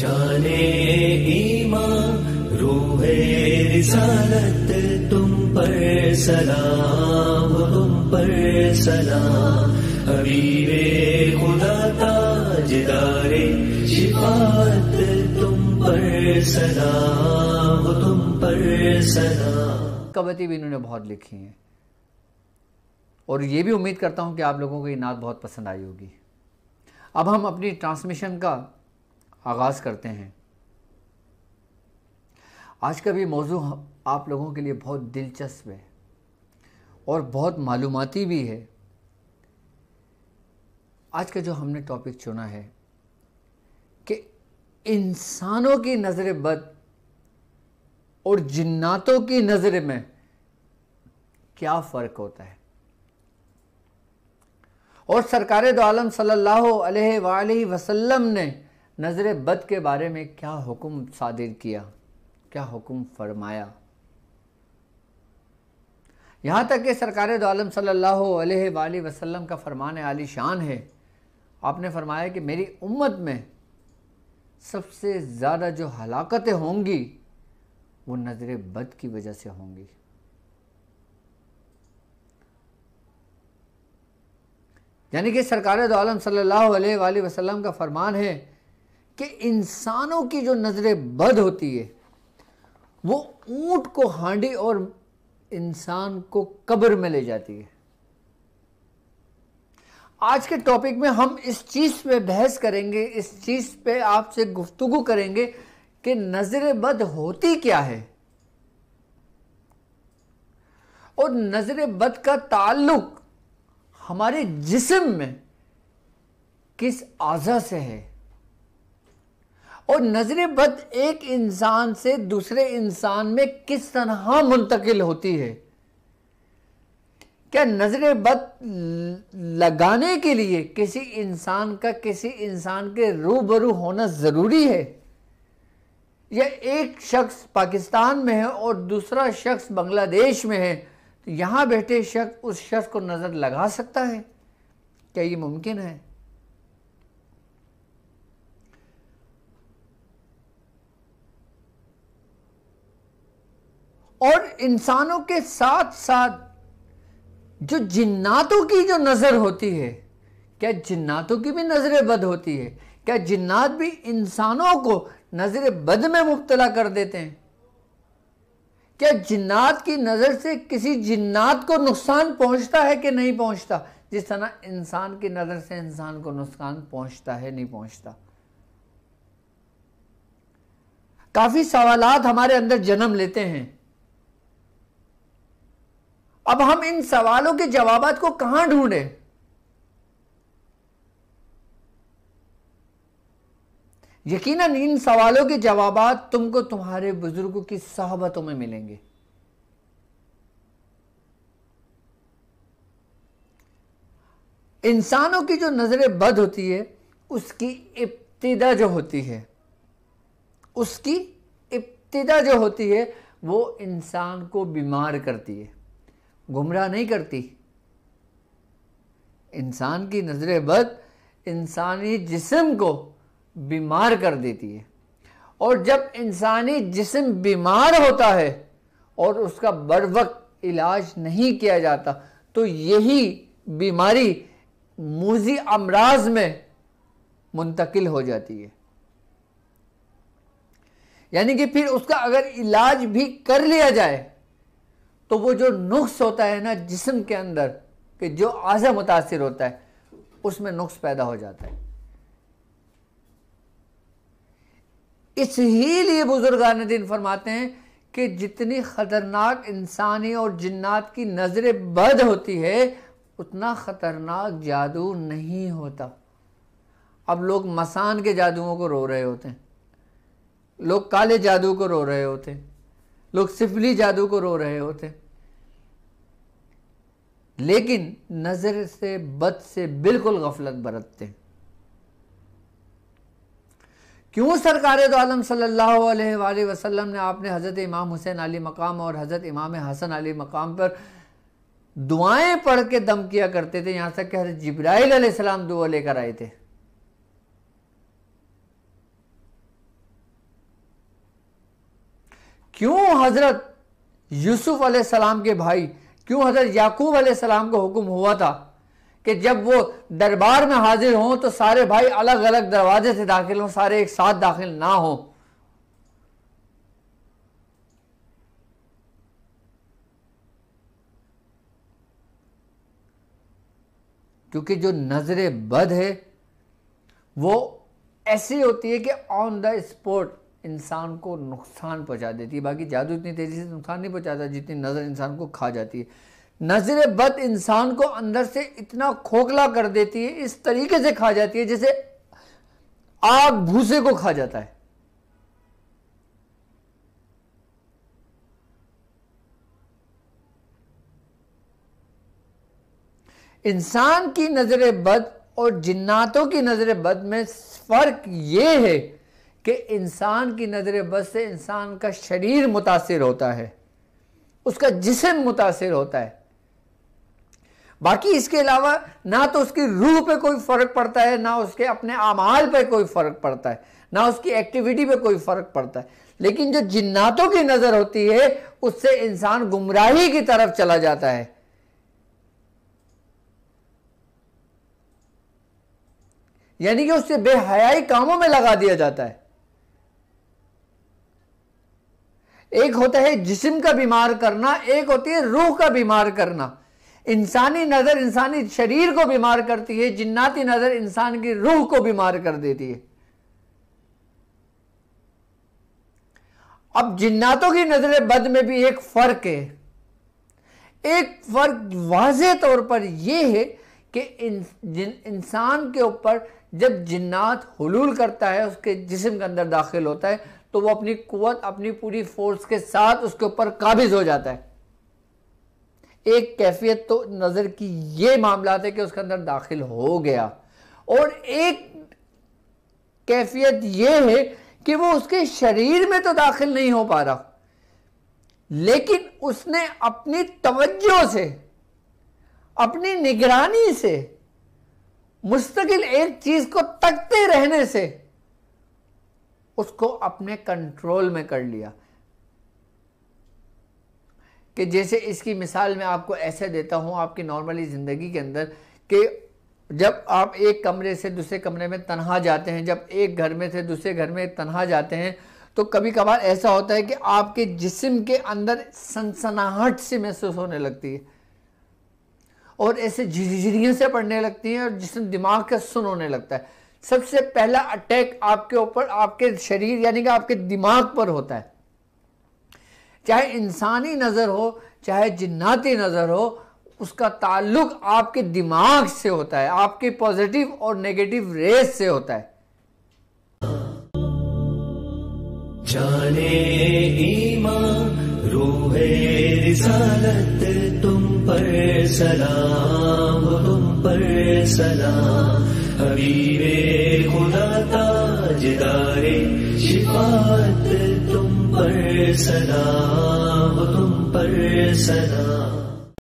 جانے ایمان روح رسالت تم پر سلام، تم پر سلام، حبیب خدا تاجدار شفاعت تم پر سلام، تم پر سلام۔ کویتی بھی انہوں نے بہت لکھی ہیں، اور یہ بھی امید کرتا ہوں کہ آپ لوگوں کو یہ نعت بہت پسند آئی ہوگی۔ اب ہم اپنی ٹرانسمیشن کا آغاز کرتے ہیں۔ آج کا بھی موضوع آپ لوگوں کے لیے بہت دلچسپ ہے اور بہت معلوماتی بھی ہے۔ آج کا جو ہم نے ٹاپک چنا ہے کہ انسانوں کی نظر بد اور جناتوں کی نظر میں کیا فرق ہوتا ہے، اور سرکار دو عالم صلی اللہ علیہ وآلہ وسلم نے نظر بد کے بارے میں کیا حکم صادر کیا، کیا حکم فرمایا۔ یہاں تک کہ سرکار دو عالم صلی اللہ علیہ وآلہ وسلم کا فرمان عالی شان ہے۔ آپ نے فرمایا کہ میری امت میں سب سے زیادہ جو ہلاکتیں ہوں گی وہ نظر بد کی وجہ سے ہوں گی۔ یعنی کہ سرکار دو عالم صلی اللہ علیہ وآلہ وسلم کا فرمان ہے کہ انسانوں کی جو نظر بد ہوتی ہے وہ اونٹ کو ہانڈی اور انسان کو قبر میں لے جاتی ہے۔ آج کے ٹاپک میں ہم اس چیز پہ بحث کریں گے، اس چیز پہ آپ سے گفتگو کریں گے کہ نظر بد ہوتی کیا ہے، اور نظر بد کا تعلق ہمارے جسم میں کس اعضاء سے ہے، اور نظر بد ایک انسان سے دوسرے انسان میں کس طرح منتقل ہوتی ہے۔ کیا نظر بد لگانے کے لیے کسی انسان کا کسی انسان کے روبرو ہونا ضروری ہے، یا ایک شخص پاکستان میں ہے اور دوسرا شخص بنگلہ دیش میں ہے تو یہاں بیٹھے شخص اس شخص کو نظر لگا سکتا ہے؟ کیا یہ ممکن ہے؟ اور انسانوں کے ساتھ ساتھ جو جناتوں کی جو نظر ہوتی ہے، کیا جناتوں کی بھی نظر بد ہوتی ہے؟ کیا جنات بھی انسانوں کو نظر بد میں مبتلا کر دیتے ہیں؟ کیا جنات کی نظر سے کسی جنات کو نقصان پہنچتا ہے کہ نہیں پہنچتا، جس طرح انسان کی نظر سے انسان کو نقصان پہنچتا ہے نہیں پہنچتا؟ کافی سوالات ہمارے اندر جنم لیتے ہیں۔ اب ہم ان سوالوں کے جوابات کو کہاں ڈھونڈیں؟ یقیناً ان سوالوں کے جوابات تم کو تمہارے بزرگوں کی صحبتوں میں ملیں گے۔ انسانوں کی جو نظر بد ہوتی ہے اس کی ابتدا جو ہوتی ہے، اس کی ابتدا جو ہوتی ہے وہ انسان کو بیمار کرتی ہے، گمراہ نہیں کرتی۔ انسان کی نظر بد انسانی جسم کو بیمار کر دیتی ہے، اور جب انسانی جسم بیمار ہوتا ہے اور اس کا بر وقت علاج نہیں کیا جاتا تو یہی بیماری موذی امراض میں منتقل ہو جاتی ہے۔ یعنی کہ پھر اس کا اگر علاج بھی کر لیا جائے تو وہ جو نقص ہوتا ہے نا جسم کے اندر، کہ جو اعضاء متاثر ہوتا ہے اس میں نقص پیدا ہو جاتا ہے۔ اس ہی لیے بزرگان دین فرماتے ہیں کہ جتنی خطرناک انسانی اور جنات کی نظر بد ہوتی ہے اتنا خطرناک جادو نہیں ہوتا۔ اب لوگ مسان کے جادوؤں کو رو رہے ہوتے ہیں، لوگ کالے جادو کو رو رہے ہوتے ہیں، لوگ سفلی جادو کو رو رہے ہوتے ہیں، لیکن نظر سے بد سے بالکل غفلت برتتے ہیں۔ کیوں سرکار دو عالم صلی اللہ علیہ وآلہ وسلم نے آپ نے حضرت امام حسین علی مقام اور حضرت امام حسن علی مقام پر دعائیں پڑھ کے دم کیا کرتے تھے، یہاں تک کہ حضرت جبرائیل علیہ السلام دعا لے کر آئے تھے۔ کیوں حضرت یوسف علیہ السلام کے بھائی، کیوں حضرت یعقوب علیہ السلام کو حکم ہوا تھا کہ جب وہ دربار میں حاضر ہوں تو سارے بھائی الگ الگ دروازے سے داخل ہوں، سارے ایک ساتھ داخل نہ ہوں؟ کیونکہ جو نظر بد ہے وہ ایسی ہوتی ہے کہ آن دا اسپوٹ انسان کو نقصان پہنچا دیتی ہے. باقی جادو اتنی تیزی سے نقصان نہیں پہنچاتا جتنی نظر انسان کو کھا جاتی ہے. نظر بد انسان کو اندر سے اتنا کھوکھلا کر دیتی ہے، اس طریقے سے کھا جاتی ہے جیسے آگ بھوسے کو کھا جاتا ہے. انسان کی نظر بد اور جناتوں کی نظر بد میں فرق یہ ہے کہ انسان کی نظر بد سے انسان کا شریر متاثر ہوتا ہے، اس کا جسم متاثر ہوتا ہے. باقی اس کے علاوہ نہ تو اس کی روح پہ کوئی فرق پڑتا ہے، نہ اس کے اپنے اعمال پہ کوئی فرق پڑتا ہے، نہ اس کی ایکٹیویٹی پہ کوئی فرق پڑتا ہے. لیکن جو جناتوں کی نظر ہوتی ہے اس سے انسان گمراہی کی طرف چلا جاتا ہے. یعنی کہ اس سے بے حیائی کاموں میں لگا دیا جاتا ہے. ایک ہوتا ہے جسم کا بیمار کرنا، ایک ہوتی ہے روح کا بیمار کرنا. انسانی نظر انسانی شریر کو بیمار کرتی ہے، جناتی نظر انسان کی روح کو بیمار کر دیتی ہے. اب جناتوں کی نظر بد میں بھی ایک فرق ہے. ایک فرق واضح طور پر یہ ہے کہ انسان کے اوپر جب جنات حلول کرتا ہے، اس کے جسم کے اندر داخل ہوتا ہے تو وہ اپنی قوت، اپنی پوری فورس کے ساتھ اس کے اوپر قابض ہو جاتا ہے. ایک کیفیت تو نظر کی یہ معاملات ہے کہ اس کے اندر داخل ہو گیا، اور ایک کیفیت یہ ہے کہ وہ اس کے شریر میں تو داخل نہیں ہو پا رہا، لیکن اس نے اپنی توجہ سے، اپنی نگرانی سے، مستقل ایک چیز کو تکتے رہنے سے اس کو اپنے کنٹرول میں کر لیا. کہ جیسے اس کی مثال میں آپ کو ایسے دیتا ہوں آپ کی نارملی زندگی کے اندر، کہ جب آپ ایک کمرے سے دوسرے کمرے میں تنہا جاتے ہیں، جب ایک گھر میں سے دوسرے گھر میں تنہا جاتے ہیں، تو کبھی کبھار ایسا ہوتا ہے کہ آپ کے جسم کے اندر سنسناہٹ سے محسوس ہونے لگتی ہے، اور ایسے جھرجھریاں سے پڑنے لگتی ہیں، اور جسم دماغ کا سن ہونے لگتا ہے. سب سے پہلا اٹیک آپ کے اوپر، آپ کے شریر یعنی کہ آپ کے دماغ پر ہوتا ہے. چاہے انسانی نظر ہو چاہے جناتی نظر ہو، اس کا تعلق آپ کے دماغ سے ہوتا ہے، آپ کی پازیٹیو اور نیگیٹو ریز سے ہوتا ہے. جانے ایمان روح رسالت تم پر سلام، تم پر سلام. حبیب خدا تاجدار شفاعت تم پر سلام، تم پر سلام.